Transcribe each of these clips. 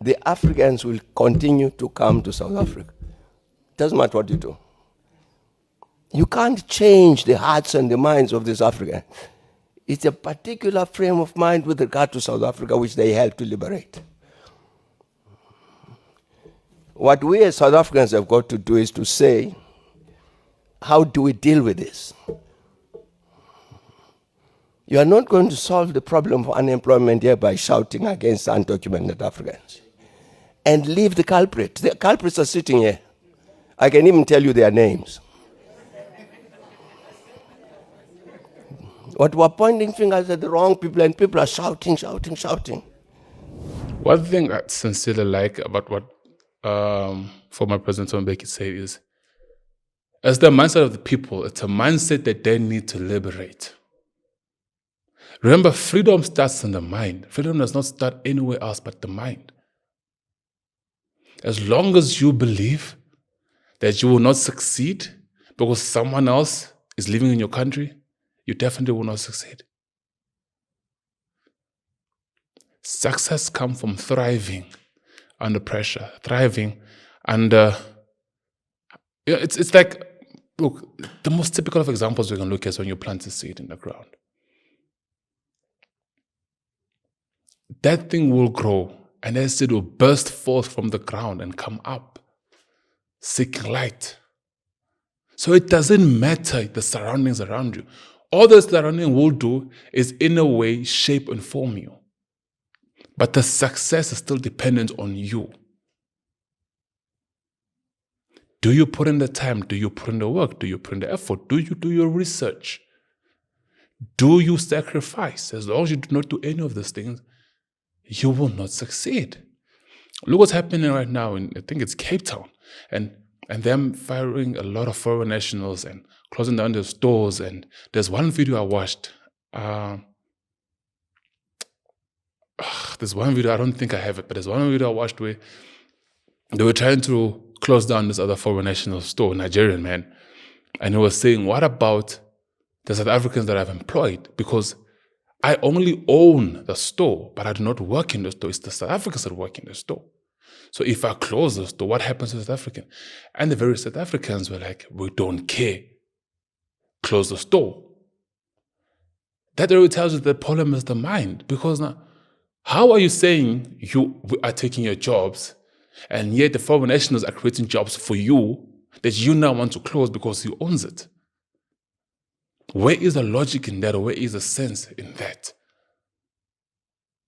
the Africans will continue to come to South Africa. Doesn't matter what you do. You can't change the hearts and the minds of these Africans. It's a particular frame of mind with regard to South Africa which they help to liberate. What we as South Africans have got to do is to say, how do we deal with this? You are not going to solve the problem of unemployment here by shouting against undocumented Africans. And leave the culprits. The culprits are sitting here. I can even tell you their names. What we're pointing fingers at the wrong people, and people are shouting. One thing I sincerely like about what former President Thabo Mbeki said is, as the mindset of the people, it's a mindset that they need to liberate. Remember, freedom starts in the mind. Freedom does not start anywhere else but the mind. As long as you believe that you will not succeed because someone else is living in your country, you definitely will not succeed. Success comes from thriving under pressure, thriving under... It's like, look, the most typical of examples we can look at is when you plant a seed in the ground. That thing will grow, and that seed will burst forth from the ground and come up, seeking light. So it doesn't matter the surroundings around you. All the surrounding will do is, in a way, shape and form you. But the success is still dependent on you. Do you put in the time? Do you put in the work? Do you put in the effort? Do you do your research? Do you sacrifice? As long as you do not do any of these things, you will not succeed. Look what's happening right now in, I think it's Cape Town, and them firing a lot of foreign nationals and closing down their stores. And there's one video I watched. There's one video, I don't think I have it, but there's one video I watched where they were trying to close down this other foreign national store, Nigerian man. And he was saying, what about the South Africans that I've employed? Because I only own the store, but I do not work in the store. It's the South Africans that work in the store. So if I close the store, what happens to the South African? And the very South Africans were like, we don't care. Close the store. That already tells you the problem is the mind. Because now, how are you saying you are taking your jobs, and yet the foreign nationals are creating jobs for you that you now want to close because you own it? Where is the logic in that? Or where is the sense in that?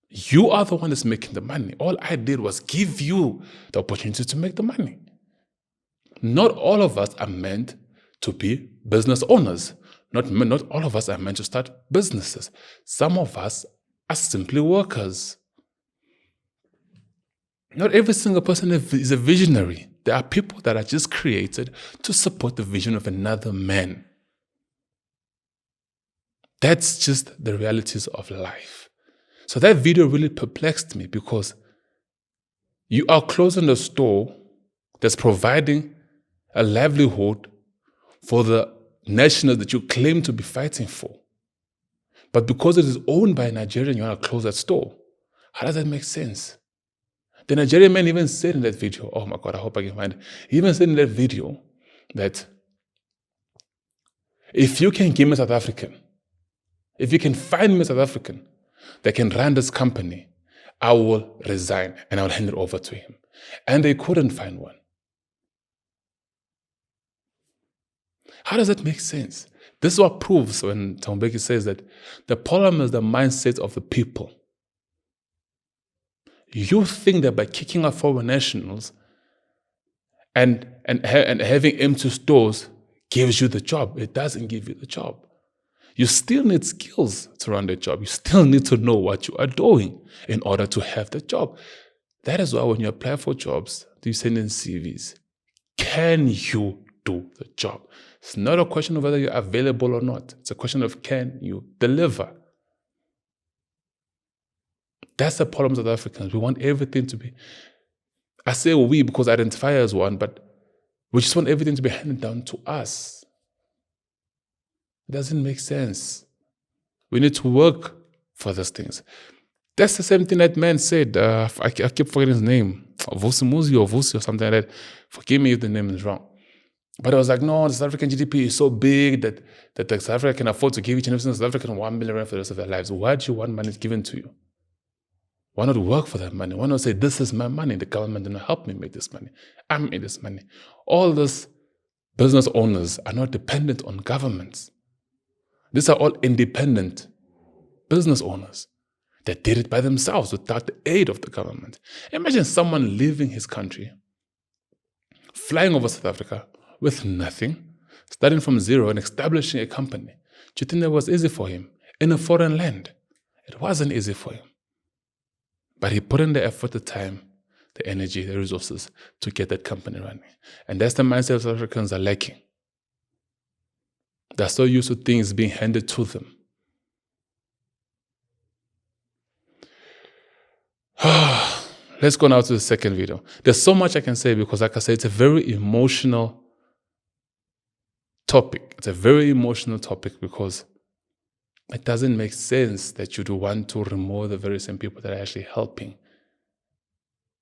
You are the one that's making the money. All I did was give you the opportunity to make the money. Not all of us are meant to be business owners. Not all of us are meant to start businesses. Some of us are simply workers. Not every single person is a visionary. There are people that are just created to support the vision of another man. That's just the realities of life. So that video really perplexed me, because you are closing the store that's providing a livelihood for the nationals that you claim to be fighting for. But because it is owned by a Nigerian, you want to close that store. How does that make sense? The Nigerian man even said in that video, oh my God, I hope I can find it. He even said in that video that if you can give me South African, if you can find me a South African that can run this company, I will resign and I will hand it over to him. And they couldn't find one. How does that make sense? This is what proves when Thabo Mbeki says that the problem is the mindset of the people. You think that by kicking out foreign nationals and having empty stores gives you the job. It doesn't give you the job. You still need skills to run the job. You still need to know what you are doing in order to have the job. That is why when you apply for jobs, you send in CVs. Can you do the job? It's not a question of whether you're available or not. It's a question of, can you deliver? That's the problem with South Africans. We want everything to be, I say we because I identify as one, but we just want everything to be handed down to us. It doesn't make sense. We need to work for these things. That's the same thing that man said. I keep forgetting his name. Vusi or something like that. Forgive me if the name is wrong. But I was like, no, the South African GDP is so big that the South Africa can afford to give each and every South African 1 million rand for the rest of their lives. Why do you want money given to you? Why not work for that money? Why not say, this is my money? The government did not help me make this money. I made this money. All these business owners are not dependent on governments. These are all independent business owners that did it by themselves without the aid of the government. Imagine someone leaving his country, flying over South Africa with nothing, starting from zero and establishing a company. Do you think that was easy for him? In a foreign land, it wasn't easy for him. But he put in the effort, the time, the energy, the resources to get that company running. And that's the mindset South Africans are lacking. They're so used to things being handed to them. Let's go now to the second video. There's so much I can say because, like I said, it's a very emotional topic. It's a very emotional topic because it doesn't make sense that you'd want to remove the very same people that are actually helping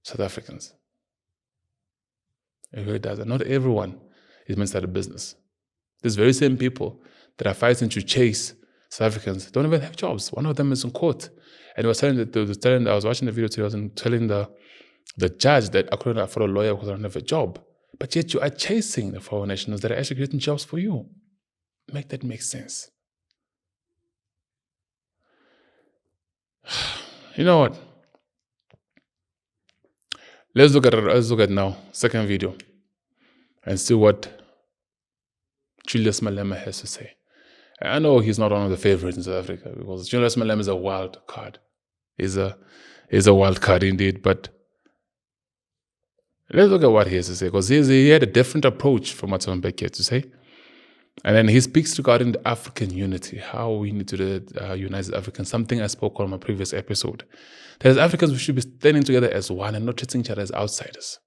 South Africans. It really doesn't. Not everyone is meant to start a business. These very same people that are fighting to chase South Africans don't even have jobs. One of them is in court. And I was watching the video today, I was telling the judge that I couldn't afford a lawyer because I don't have a job. But yet you are chasing the foreign nationals that are actually creating jobs for you. Make that make sense. You know what? Let's look at now, second video, and see what Julius Malema has to say. I know he's not one of the favorites in South Africa because Julius Malema is a wild card. He's a wild card indeed, but let's look at what he has to say because he had a different approach from what Thabo Mbeki had to say. And then he speaks regarding the African unity, how we need to unite as Africans, something I spoke on my previous episode. That as Africans, we should be standing together as one and not treating each other as outsiders.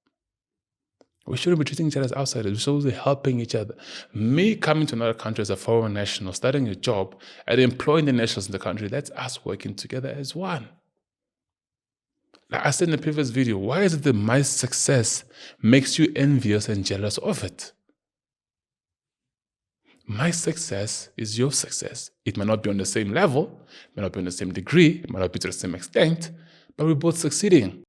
We shouldn't be treating each other as outsiders. We should be helping each other. Me coming to another country as a foreign national, starting a job, and employing the nationals in the country, that's us working together as one. Like I said in the previous video, why is it that my success makes you envious and jealous of it? My success is your success. It might not be on the same level, it might not be on the same degree, it might not be to the same extent, but we're both succeeding.